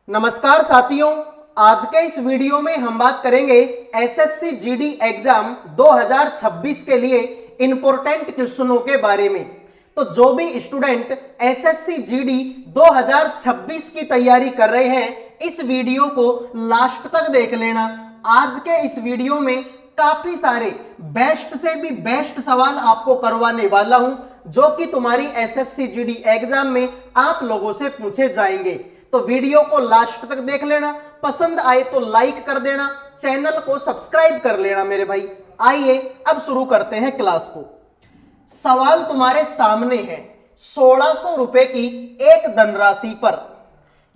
नमस्कार साथियों, आज के इस वीडियो में हम बात करेंगे एसएससी जीडी एग्जाम 2026 के लिए इंपॉर्टेंट क्वेश्चनों के बारे में। तो जो भी स्टूडेंट एसएससी जीडी 2026 की तैयारी कर रहे हैं, इस वीडियो को लास्ट तक देख लेना। आज के इस वीडियो में काफी सारे बेस्ट से भी बेस्ट सवाल आपको करवाने वाला हूं, जो कि तुम्हारी एसएससी जीडी एग्जाम में आप लोगों से पूछे जाएंगे। तो वीडियो को लास्ट तक देख लेना, पसंद आए तो लाइक कर देना, चैनल को सब्सक्राइब कर लेना मेरे भाई। आइए अब शुरू करते हैं क्लास को। सवाल तुम्हारे सामने है। 1600 रुपए की एक धनराशि पर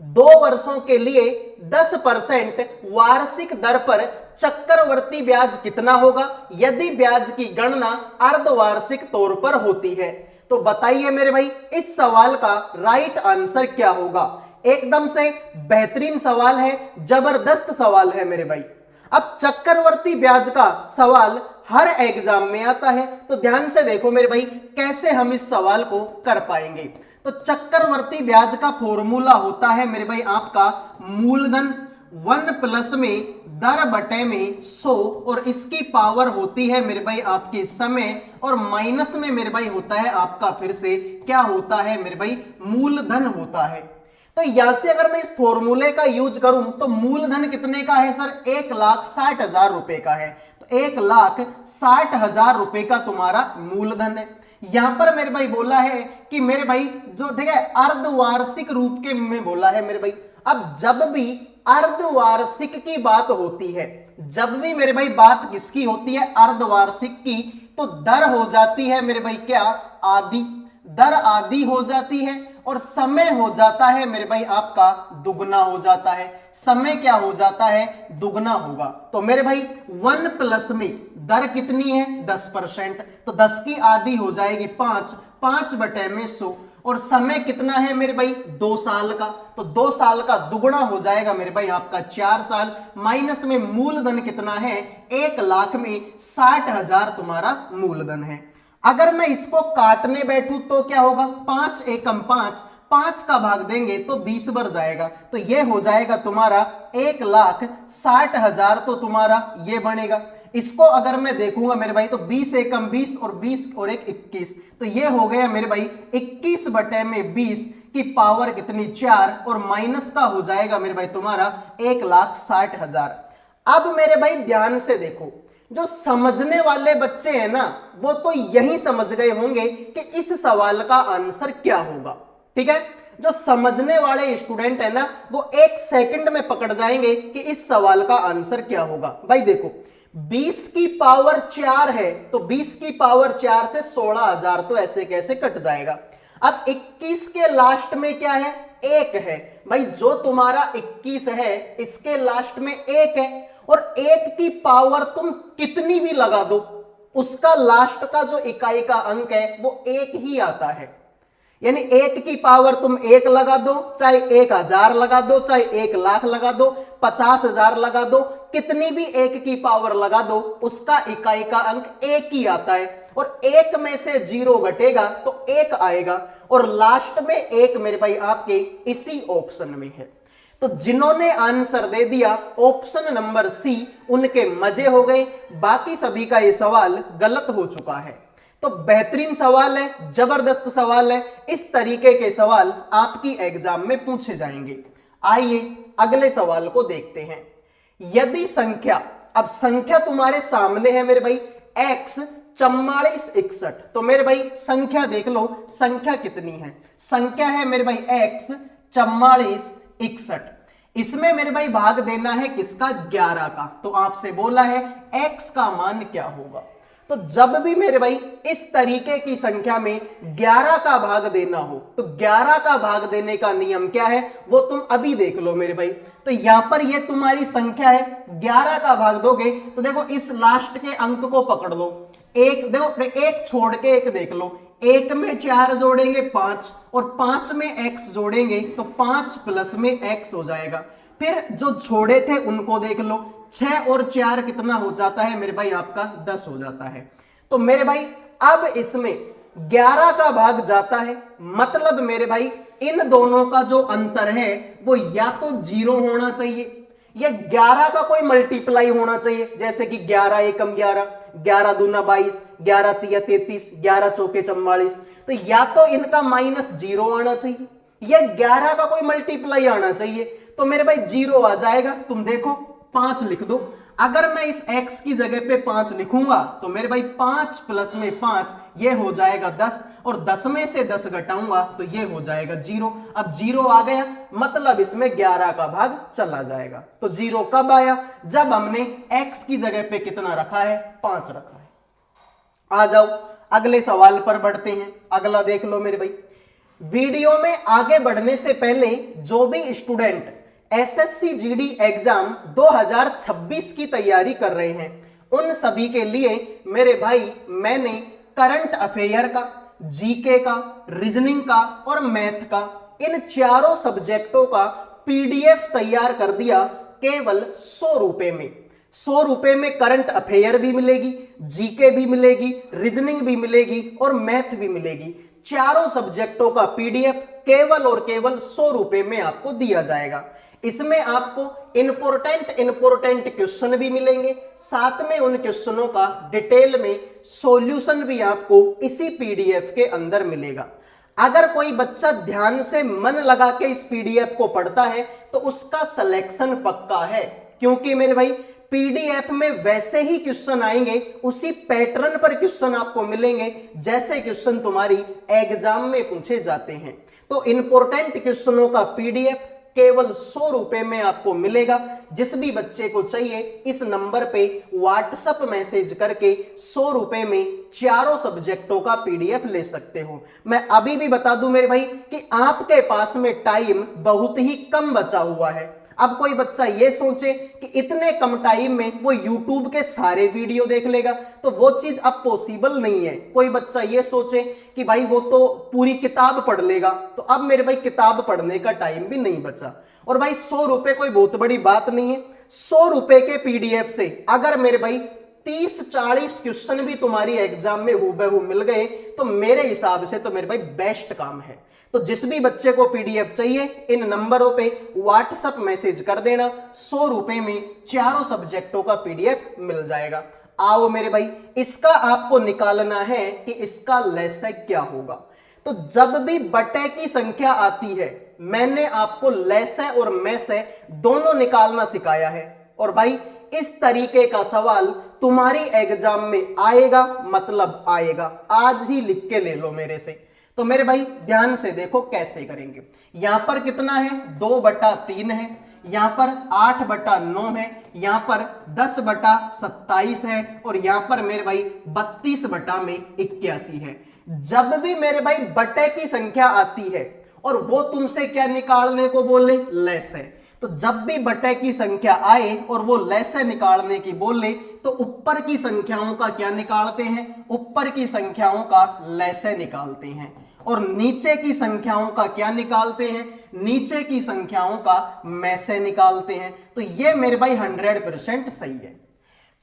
2 वर्षों के लिए 10% वार्षिक दर पर चक्रवर्ती ब्याज कितना होगा यदि ब्याज की गणना अर्धवार्षिक तौर पर होती है। तो बताइए मेरे भाई, इस सवाल का राइट आंसर क्या होगा। एकदम से बेहतरीन सवाल है, जबरदस्त सवाल है मेरे भाई। अब चक्रवर्ती ब्याज का सवाल हर एग्जाम में आता है, तो ध्यान से देखो मेरे भाई कैसे हम इस सवाल को कर पाएंगे। तो चक्रवर्ती ब्याज का फॉर्मूला होता है मेरे भाई आपका मूलधन 1 प्लस में दर बटे में 100, और इसकी पावर होती है मेरे भाई आपके समय, और माइनस में मेरे भाई होता है आपका फिर से क्या होता है मेरे भाई, मूलधन होता है। तो यहां से अगर मैं इस फॉर्मूले का यूज करूं तो मूलधन कितने का है सर, 1,60,000 रुपए का है। तो 1,60,000 रुपए का तुम्हारा मूलधन है। यहां पर मेरे भाई बोला है कि मेरे भाई जो ठीक है अर्धवार्षिक रूप के में बोला है मेरे भाई। अब जब भी अर्धवार्षिक की बात होती है, जब भी मेरे भाई बात किसकी होती है, अर्धवार्षिक की, तो दर हो जाती है मेरे भाई क्या, आधी। दर आधी हो जाती है और समय हो जाता है मेरे भाई आपका दुगना हो जाता है। समय क्या हो जाता है, दुगना होगा। तो मेरे भाई 1 प्लस में दर कितनी है 10%, तो 10 की आधी हो जाएगी 5, 5 बटे में 100, और समय कितना है मेरे भाई 2 साल का, तो 2 साल का दुगना हो जाएगा मेरे भाई आपका 4 साल। माइनस में मूलधन कितना है, 1,60,000 तुम्हारा मूलधन है। अगर मैं इसको काटने बैठूं तो क्या होगा, 5 एकम 5, 5 का भाग देंगे तो 20 बार जाएगा, तो ये हो जाएगा तुम्हारा 1,60,000, तो तुम्हारा ये बनेगा। इसको अगर मैं देखूंगा मेरे भाई तो 20 एकम 20 और 20 और 1 21, तो ये हो गया मेरे भाई 21 बटे में 20 की पावर कितनी 4, और माइनस का हो जाएगा मेरे भाई तुम्हारा 1,60,000। अब मेरे भाई ध्यान से देखो, जो समझने वाले बच्चे हैं ना, वो तो यही समझ गए होंगे कि इस सवाल का आंसर क्या होगा। ठीक है, जो समझने वाले स्टूडेंट है ना, वो 1 सेकंड में पकड़ जाएंगे कि इस सवाल का आंसर क्या होगा। भाई देखो 20 की पावर 4 है, तो 20 की पावर 4 से 16,000 तो ऐसे कैसे कट जाएगा। अब 21 के लास्ट में क्या है, 1 है। भाई जो तुम्हारा 21 है इसके लास्ट में 1 है, और 1 की पावर तुम कितनी भी लगा दो, उसका लास्ट का जो इकाई का अंक है वो 1 ही आता है। यानी 1 की पावर तुम 1 लगा दो, चाहे 1,000 लगा दो, चाहे 1,00,000 लगा दो, 50,000 लगा दो, कितनी भी 1 की पावर लगा दो, उसका इकाई का अंक 1 ही आता है। और 1 में से 0 घटेगा तो 1 आएगा, और लास्ट में 1 मेरे भाई आपके इसी ऑप्शन में है। तो जिन्होंने आंसर दे दिया ऑप्शन नंबर सी, उनके मजे हो गए, बाकी सभी का ये सवाल गलत हो चुका है। तो बेहतरीन सवाल है, जबरदस्त सवाल है, इस तरीके के सवाल आपकी एग्जाम में पूछे जाएंगे। आइए अगले सवाल को देखते हैं। यदि संख्या, अब संख्या तुम्हारे सामने है मेरे भाई x 4461, तो मेरे भाई संख्या देख लो, संख्या कितनी है, संख्या है मेरे भाई x 4461। इसमें मेरे भाई भाग देना है किसका, 11 का। तो आपसे बोला है x का मान क्या होगा। तो जब भी मेरे भाई इस तरीके की संख्या में 11 का भाग देना हो, तो 11 का भाग देने का नियम क्या है वो तुम अभी देख लो मेरे भाई। तो यहां पर ये तुम्हारी संख्या है, 11 का भाग दोगे तो देखो इस लास्ट के अंक को पकड़ लो, एक देखो, एक छोड़ के एक देख लो, 1 में 4 जोड़ेंगे 5, और 5 में x जोड़ेंगे तो 5 प्लस में x हो जाएगा। फिर जो छोड़े थे उनको देख लो, 6 और 4 कितना हो जाता है मेरे भाई आपका 10 हो जाता है। तो मेरे भाई अब इसमें 11 का भाग जाता है, मतलब मेरे भाई इन दोनों का जो अंतर है वो या तो 0 होना चाहिए या 11 का कोई मल्टीप्लाई होना चाहिए, जैसे कि 11 एकम 11, 11 दूना 22, 11 तिया 33, 11 चौके 44। तो या तो इनका -0 आना चाहिए या 11 का कोई मल्टीप्लाई आना चाहिए। तो मेरे भाई 0 आ जाएगा। तुम देखो 5 लिख दो। अगर मैं इस x की जगह पे 5 लिखूंगा तो मेरे भाई 5 प्लस में 5 ये हो जाएगा 10, और 10 में से 10 घटाऊंगा तो ये हो जाएगा 0। अब 0 आ गया, मतलब इसमें 11 का भाग चला जाएगा। तो 0 कब आया? जब हमने x की जगह पे कितना रखा है? 5 रखा है। आ जाओ अगले सवाल पर बढ़ते हैं। अगला देख लो मेरे भाई। वीडियो में आगे बढ़ने से पहले जो भी स्टूडेंट एसएससी जीडी एग्जाम 2026 की तैयारी कर रहे हैं उन सभी के लिए मेरे भाई मैंने करंट अफेयर का, जीके का, रीजनिंग का और मैथ का, इन चारों सब्जेक्टों का पीडीएफ तैयार कर दिया केवल 100 रुपए में। 100 रुपए में करंट अफेयर भी मिलेगी, जीके भी मिलेगी, रीजनिंग भी मिलेगी और मैथ भी मिलेगी। चारों सब्जेक्टों का पीडीएफ केवल और केवल 100 रुपए में आपको दिया जाएगा। इसमें आपको इंपोर्टेंट क्वेश्चन भी मिलेंगे, साथ में उन क्वेश्चनों का डिटेल में सॉल्यूशन भी आपको इसी पीडीएफ के अंदर मिलेगा। अगर कोई बच्चा ध्यान से मन लगा के इस पीडीएफ को पढ़ता है तो उसका सिलेक्शन पक्का है, क्योंकि मेरे भाई पीडीएफ में वैसे ही क्वेश्चन आएंगे, उसी पैटर्न पर क्वेश्चन आपको मिलेंगे जैसे क्वेश्चन तुम्हारी एग्जाम में पूछे जाते हैं। तो इंपोर्टेंट क्वेश्चनों का पीडीएफ केवल 100 रुपए में आपको मिलेगा। जिस भी बच्चे को चाहिए इस नंबर पे व्हाट्सएप मैसेज करके 100 रुपए में चारों सब्जेक्टों का पीडीएफ ले सकते हो। मैं अभी भी बता दूं मेरे भाई कि आपके पास में टाइम बहुत ही कम बचा हुआ है। अब कोई बच्चा ये सोचे कि इतने कम टाइम में वो YouTube के सारे वीडियो देख लेगा, तो वो चीज अब पॉसिबल नहीं है। कोई बच्चा ये सोचे कि भाई वो तो पूरी किताब पढ़ लेगा, तो अब मेरे भाई किताब पढ़ने का टाइम भी नहीं बचा। और भाई 100 रुपए कोई बहुत बड़ी बात नहीं है। 100 रुपए के पीडीएफ से अगर मेरे भाई 30-40 क्वेश्चन भी तुम्हारी एग्जाम में हूबहू मिल गए तो मेरे हिसाब से तो मेरे भाई बेस्ट काम है। तो जिस भी बच्चे को पीडीएफ चाहिए इन नंबरों पे व्हाट्सएप मैसेज कर देना, 100 रुपए में चारों सब्जेक्टों का पीडीएफ मिल जाएगा। आओ मेरे भाई, इसका आपको निकालना है कि इसका लैसे क्या होगा। तो जब भी बटे की संख्या आती है मैंने आपको लैसे और मैसे दोनों निकालना सिखाया है, और भाई इस तरीके का सवाल तुम्हारी एग्जाम में आएगा, मतलब आएगा। आज ही लिख के ले लो मेरे से। तो मेरे भाई ध्यान से देखो कैसे करेंगे। यहां पर कितना है? 2/3 है, यहां पर 8/9 है, यहां पर 10/27 है, और यहां पर मेरे भाई 32/81 है। जब भी मेरे भाई बटे की संख्या आती है और वो तुमसे क्या निकालने को बोले? लैसे। तो जब भी बटे की संख्या आए और वो लैसे निकालने की बोले तो ऊपर की संख्याओं का क्या निकालते हैं? ऊपर की संख्याओं का लैसे निकालते हैं। और नीचे की संख्याओं का क्या निकालते हैं? नीचे की संख्याओं का मैसे निकालते हैं। तो ये मेरे भाई 100% सही है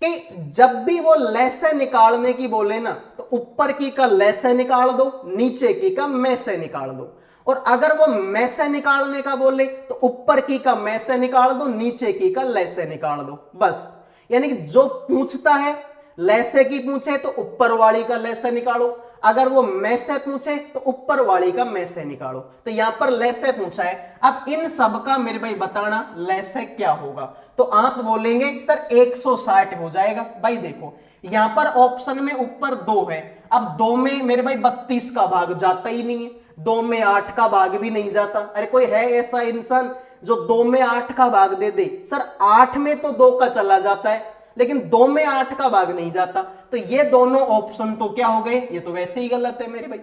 कि जब भी वो लैसे निकालने की बोले ना तो ऊपर की का लैसे निकाल दो, नीचे की का मैसे निकाल दो। और अगर वो मैसे निकालने का बोले तो ऊपर की का मैसे निकाल दो, नीचे की का लैसे निकाल दो, बस। यानी कि जो पूछता है लैसे की पूछे तो ऊपर वाली का लैसे निकालो, अगर वो मैसे पूछे तो ऊपर वाली का मैसे निकालो। तो यहां पर लैसे पूछा है। अब इन सब का मेरे भाई बताना लैसे क्या होगा। तो आप बोलेंगे सर 160 हो जाएगा। भाई देखो यहां पर ऑप्शन में ऊपर 2 है, अब 2 में मेरे भाई 32 का भाग जाता ही नहीं है, 2 में 8 का भाग भी नहीं जाता। अरे कोई है ऐसा इंसान जो 2 में 8 का भाग दे दे? सर 8 में तो 2 का चला जाता है, लेकिन 2 में 8 का भाग नहीं जाता। तो ये दोनों ऑप्शन तो क्या हो गए? ये तो वैसे ही गलत है मेरे भाई।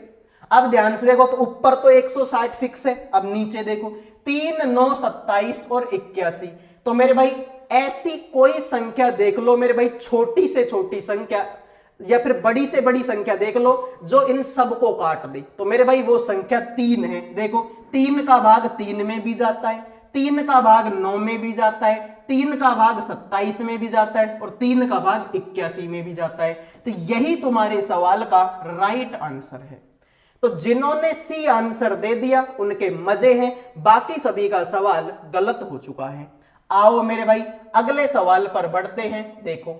अब ध्यान से देखो, तो ऊपर तो 160 फिक्स है, अब नीचे देखो 3, 9, 27 और 81। तो मेरे भाई ऐसी कोई संख्या देख लो मेरे भाई, छोटी से छोटी संख्या या फिर बड़ी से बड़ी संख्या देख लो जो इन सब को काट दे। तो मेरे भाई वो संख्या 3 है। देखो 3 का भाग 3 में भी जाता है, 3 का भाग 9 में भी जाता है, 3 का भाग 27 में भी जाता है, और 3 का भाग 81 में भी जाता है। तो यही तुम्हारे सवाल का राइट आंसर है। तो जिन्होंने सी आंसर दे दिया उनके मजे हैं, बाकी सभी का सवाल गलत हो चुका है। आओ मेरे भाई अगले सवाल पर बढ़ते हैं। देखो,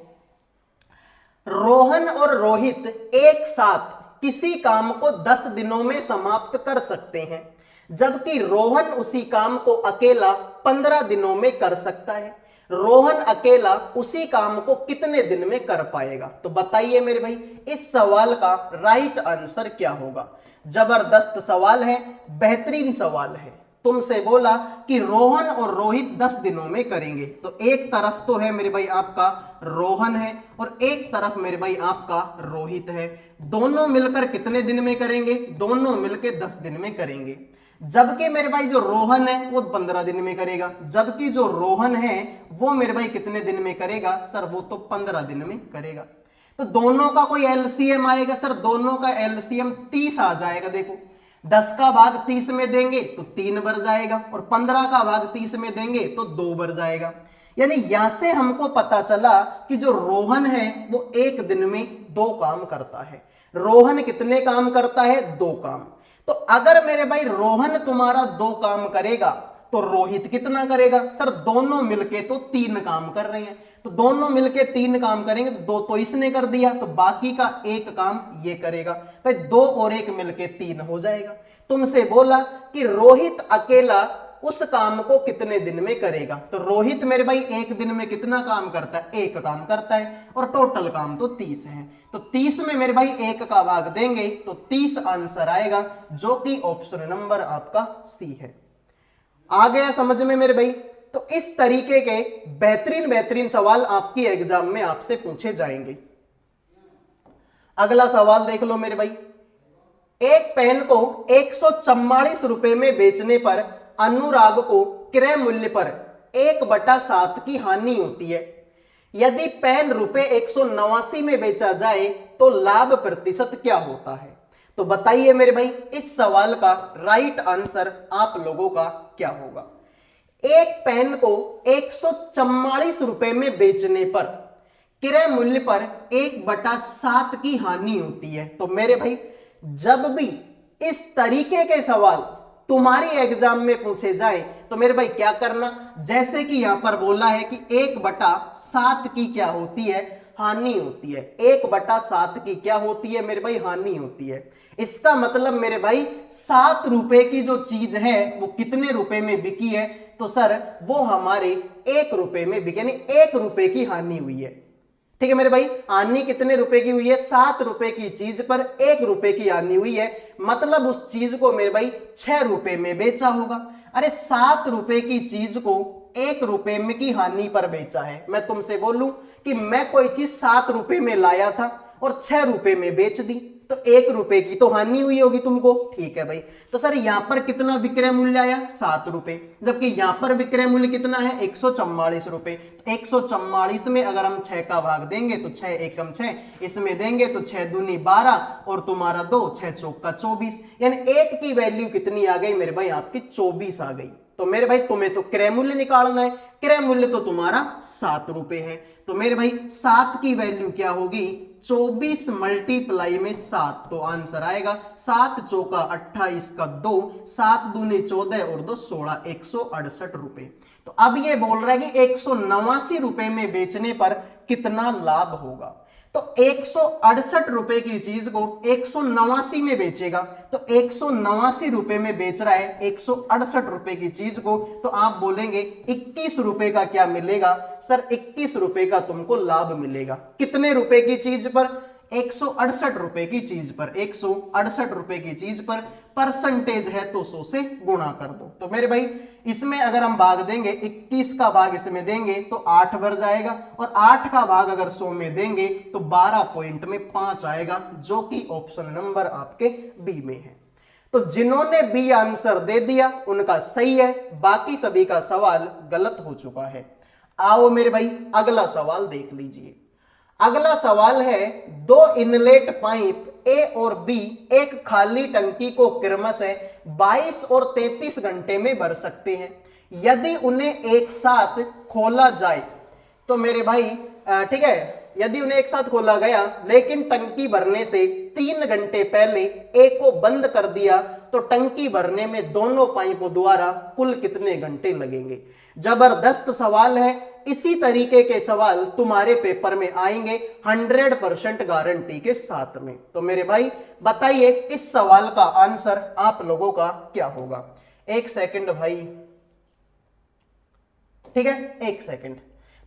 रोहन और रोहित एक साथ किसी काम को 10 दिनों में समाप्त कर सकते हैं, जबकि रोहन उसी काम को अकेला 15 दिनों में कर सकता है। रोहन अकेला उसी काम को कितने दिन में कर पाएगा? तो बताइए मेरे भाई इस सवाल का राइट आंसर क्या होगा। जबरदस्त सवाल है, बेहतरीन सवाल है। तुमसे बोला कि रोहन और रोहित 10 दिनों में करेंगे, तो एक तरफ तो है मेरे भाई आपका रोहन है और एक तरफ मेरे भाई आपका रोहित है। दोनों मिलकर कितने दिन में करेंगे? दोनों मिलकर 10 दिन में करेंगे। जबकि मेरे भाई जो रोहन है वो 15 दिन में करेगा, जबकि जो रोहन है वो मेरे भाई कितने दिन में करेगा? सर वो तो 15 दिन में करेगा। तो दोनों का कोई एलसीएम आएगा? सर दोनों का एलसीएम 30 आ जाएगा। देखो 10 का भाग 30 में देंगे तो 3 बढ़ जाएगा और 15 का भाग 30 में देंगे तो 2 बढ़ जाएगा। यानी यहां से हमको पता चला कि जो रोहन है वो एक दिन में 2 काम करता है। रोहन कितने काम करता है? 2 काम। तो अगर मेरे भाई रोहन तुम्हारा 2 काम करेगा तो रोहित कितना करेगा? सर दोनों मिलके तो 3 काम कर रहे हैं, तो दोनों मिलके 3 काम करेंगे तो 2 तो इसने कर दिया, तो बाकी का 1 काम ये करेगा। भाई 2 और 1 मिलके 3 हो जाएगा। तुमसे बोला कि रोहित अकेला उस काम को कितने दिन में करेगा, तो रोहित मेरे भाई एक दिन में कितना काम करता है? 1 काम करता है और टोटल काम तो 30 है। तो 30 में मेरे भाई 1 का भाग देंगे तो 30 आंसर आएगा, जो कि ऑप्शन नंबर आपका सी है। आ गया समझ में मेरे भाई? तो इस तरीके के बेहतरीन बेहतरीन सवाल आपकी एग्जाम में आपसे पूछे जाएंगे। अगला सवाल देख लो मेरे भाई। एक पेन को 144 रुपए में बेचने पर अनुराग को क्रय मूल्य पर 1/7 की हानि होती है। यदि पेन रुपए 189 में बेचा जाए तो लाभ प्रतिशत क्या होता है? तो बताइए मेरे भाई इस सवाल का राइट आंसर आप लोगों का क्या होगा। एक पेन को 144 रुपए में बेचने पर क्रय मूल्य पर 1/7 की हानि होती है। तो मेरे भाई जब भी इस तरीके के सवाल तुम्हारी एग्जाम में पूछे जाए तो मेरे भाई क्या करना, जैसे कि यहां पर बोला है कि 1/7 की क्या होती है? हानि होती है। 1/7 की क्या होती है मेरे भाई? हानि होती है। इसका मतलब मेरे भाई 7 रुपए की जो चीज है वो कितने रुपए में बिकी है? तो सर वो हमारे 1 रुपए में बिकी, यानी 1 रुपए की हानि हुई है। ठीक है मेरे भाई, हानि कितने रुपए की हुई है? 7 रुपए की चीज पर 1 रुपए की हानि हुई है, मतलब उस चीज को मेरे भाई 6 रुपए में बेचा होगा। अरे 7 रुपए की चीज को 1 रुपए में की हानि पर बेचा है। मैं तुमसे बोलूं कि मैं कोई चीज 7 रुपए में लाया था और 6 रुपए में बेच दी, तो 1 रुपए की तो हानि हुई होगी तुमको। ठीक है भाई, तो सर यहां पर कितना विक्रय मूल्य आया? 7 रुपए, जबकि यहां पर विक्रय मूल्य कितना है? 144 रुपए। तो 144 में अगर हम 6 का भाग देंगे तो 6 एकम 6, इसमें देंगे तो 6 दूनी 12 और तुम्हारा 2, 6 चौका 24, यानी 1 की वैल्यू कितनी आ गई मेरे भाई? आपकी 24 आ गई। तो मेरे भाई तुम्हें तो क्रय मूल्य निकालना है, क्रय मूल्य तो तुम्हारा 7 रुपए है। तो मेरे भाई 7 की वैल्यू क्या होगी? 24 मल्टीप्लाई में 7, तो आंसर आएगा 7 चौका 28 का 2, 7 दूनी 14 और 2 16, 168 रुपए। तो अब ये बोल रहा है कि 189 रुपए में बेचने पर कितना लाभ होगा। तो 168 रुपए की चीज को 189 में बेचेगा, तो 189 रुपए में बेच रहा है 168 रुपए की चीज को, तो आप बोलेंगे 21 रुपए का क्या मिलेगा? सर 21 रुपए का तुमको लाभ मिलेगा। कितने रुपए की चीज पर? 168 रुपए की चीज पर। 168 रुपए की चीज पर परसेंटेज है तो 100 से गुणा कर दो। तो मेरे भाई इसमें अगर हम भाग देंगे, 21 का भाग इसमें देंगे तो 8 बढ़ जाएगा, और 8 का भाग अगर 100 में देंगे तो 12 पॉइंट में 5 आएगा, जो कि ऑप्शन नंबर आपके बी में है। तो जिन्होंने बी आंसर दे दिया उनका सही है, बाकी सभी का सवाल गलत हो चुका है। आओ मेरे भाई अगला सवाल देख लीजिए। अगला सवाल है, 2 इनलेट पाइप ए और बी एक खाली टंकी को क्रमशः 22 और 33 घंटे में भर सकते हैं। यदि उन्हें एक साथ खोला जाए तो मेरे भाई ठीक है, यदि उन्हें एक साथ खोला गया लेकिन टंकी भरने से 3 घंटे पहले ए को बंद कर दिया तो टंकी भरने में दोनों पाइपों द्वारा कुल कितने घंटे लगेंगे। जबरदस्त सवाल है। इसी तरीके के सवाल तुम्हारे पेपर में आएंगे 100% गारंटी के साथ में। तो मेरे भाई बताइए इस सवाल का आंसर आप लोगों का क्या होगा। 1 सेकंड भाई, ठीक है, 1 सेकंड।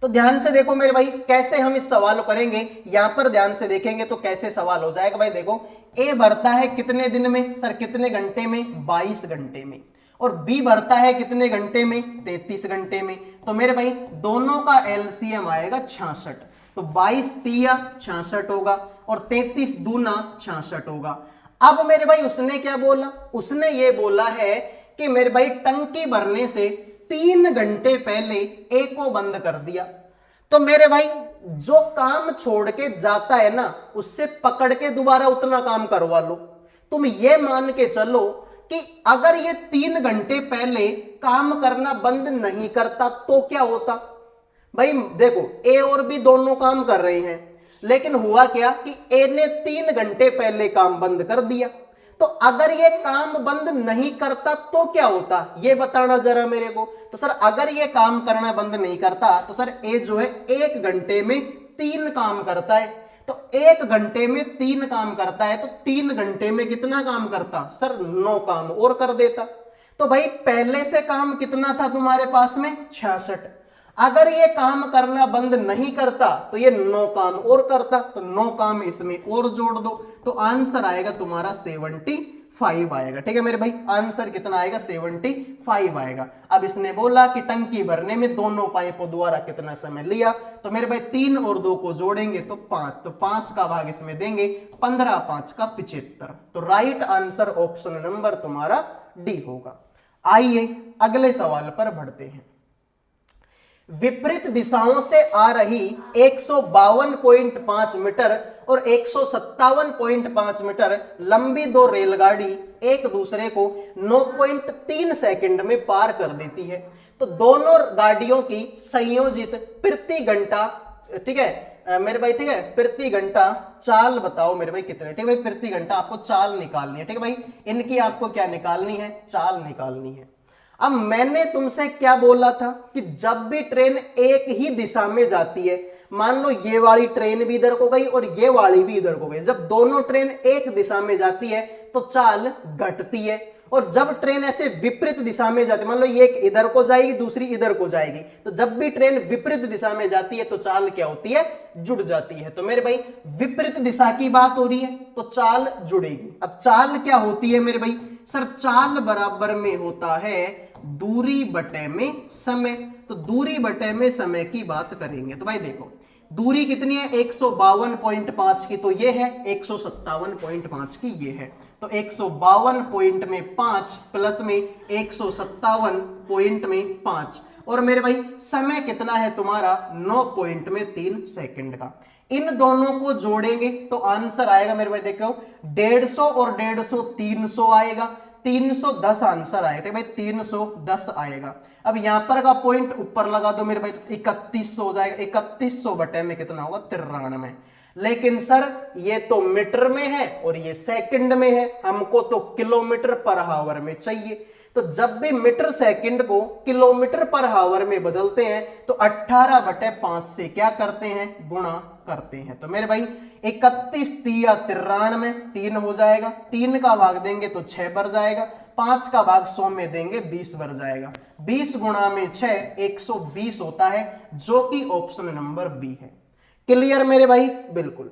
तो ध्यान से देखो मेरे भाई कैसे हम इस सवाल को करेंगे। यहां पर ध्यान से देखेंगे तो कैसे सवाल हो जाएगा भाई। देखो ए भरता है कितने दिन में सर, कितने घंटे में, 22 घंटे में। और बी भरता है कितने घंटे में, 33 घंटे में। तो मेरे भाई दोनों का एलसीएम आएगा 66। तो 22 तिया 66 होगा और 33 दूना 66 होगा। अब मेरे भाई उसने क्या बोला, उसने ये बोला है कि मेरे भाई टंकी भरने से 3 घंटे पहले ए को बंद कर दिया। तो मेरे भाई जो काम छोड़ के जाता है ना उससे पकड़ के दोबारा उतना काम करवा लो। तुम ये मान के चलो कि अगर ये 3 घंटे पहले काम करना बंद नहीं करता तो क्या होता। भाई देखो ए और बी दोनों काम कर रहे हैं, लेकिन हुआ क्या कि ए ने 3 घंटे पहले काम बंद कर दिया। तो अगर ये काम बंद नहीं करता तो क्या होता, ये बताना जरा मेरे को। तो सर अगर ये काम करना बंद नहीं करता तो सर ए जो है 1 घंटे में 3 काम करता है। तो 1 घंटे में 3 काम करता है तो 3 घंटे में कितना काम करता सर, 9 काम और कर देता। तो भाई पहले से काम कितना था तुम्हारे पास में, 66। अगर ये काम करना बंद नहीं करता तो ये 9 काम और करता। तो 9 काम इसमें और जोड़ दो तो आंसर आएगा तुम्हारा 75 आएगा। ठीक है मेरे भाई, आंसर कितना आएगा, 75 आएगा। अब इसने बोला कि टंकी भरने में दोनों पाइपों द्वारा कितना समय लिया। तो मेरे भाई 3 और 2 को जोड़ेंगे तो 5। तो 5 का भाग इसमें देंगे, 15 5 का 75। तो राइट आंसर ऑप्शन नंबर तुम्हारा डी होगा। आइए अगले सवाल पर बढ़ते हैं। विपरीत दिशाओं से आ रही 152.5 मीटर और 157.5 मीटर लंबी 2 रेलगाड़ी एक दूसरे को 9.3 सेकंड में पार कर देती है। तो दोनों गाड़ियों की संयोजित प्रति घंटा, ठीक है मेरे भाई, ठीक है, प्रति घंटा चाल बताओ मेरे भाई कितने। ठीक है भाई, प्रति घंटा आपको चाल निकालनी है। ठीक है भाई, इनकी आपको क्या निकालनी है, चाल निकालनी है। अब मैंने तुमसे क्या बोला था कि जब भी ट्रेन एक ही दिशा में जाती है, मान लो ये वाली ट्रेन भी इधर को गई और ये वाली भी इधर को गई, जब दोनों ट्रेन एक दिशा में जाती है तो चाल घटती है। और जब ट्रेन ऐसे विपरीत दिशा में जाती है, मान लो ये एक इधर को जाएगी दूसरी इधर को जाएगी, तो जब भी ट्रेन विपरीत दिशा में जाती है तो चाल क्या होती है, जुड़ जाती है। तो मेरे भाई विपरीत दिशा की बात हो रही है तो चाल जुड़ेगी। अब चाल क्या होती है मेरे भाई, सर चाल बराबर में होता है दूरी बटे में समय। तो दूरी बटे में समय की बात करेंगे तो भाई देखो दूरी कितनी है, 152.5 की तो ये है, 157.5 की ये है। तो 152.5 प्लस में 157.5 और मेरे भाई समय कितना है तुम्हारा, 9.3 सेकंड का। इन दोनों को जोड़ेंगे तो आंसर आएगा मेरे भाई देखो 150 और 150 300 आएगा, 310 आंसर आएगा भाई, 310 आएगा। अब यहां पर का पॉइंट ऊपर लगा दो मेरे भाई तो 3100 हो जाएगा। 3100 बटे में कितना होगा, 93। लेकिन सर ये तो मीटर में है और ये सेकंड में है, हमको तो किलोमीटर पर हावर में चाहिए। तो जब भी मीटर सेकंड को किलोमीटर पर हावर में बदलते हैं तो 18/5 से क्या करते हैं, गुणा करते हैं। तो मेरे भाई 31 तिया 93, 3 हो जाएगा, 3 का भाग देंगे तो 6 बढ़ जाएगा, 5 का भाग 100 में देंगे 20 बढ़ जाएगा। 20 गुणा में 6 120 होता है, जो कि ऑप्शन नंबर बी है। क्लियर मेरे भाई, बिल्कुल।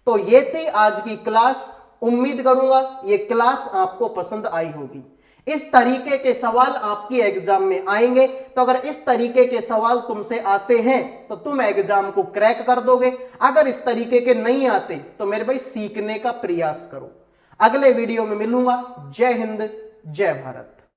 तो ये थी आज की क्लास। उम्मीद करूंगा ये क्लास आपको पसंद आई होगी। इस तरीके के सवाल आपकी एग्जाम में आएंगे, तो अगर इस तरीके के सवाल तुमसे आते हैं तो तुम एग्जाम को क्रैक कर दोगे। अगर इस तरीके के नहीं आते तो मेरे भाई सीखने का प्रयास करो। अगले वीडियो में मिलूंगा। जय हिंद, जय भारत।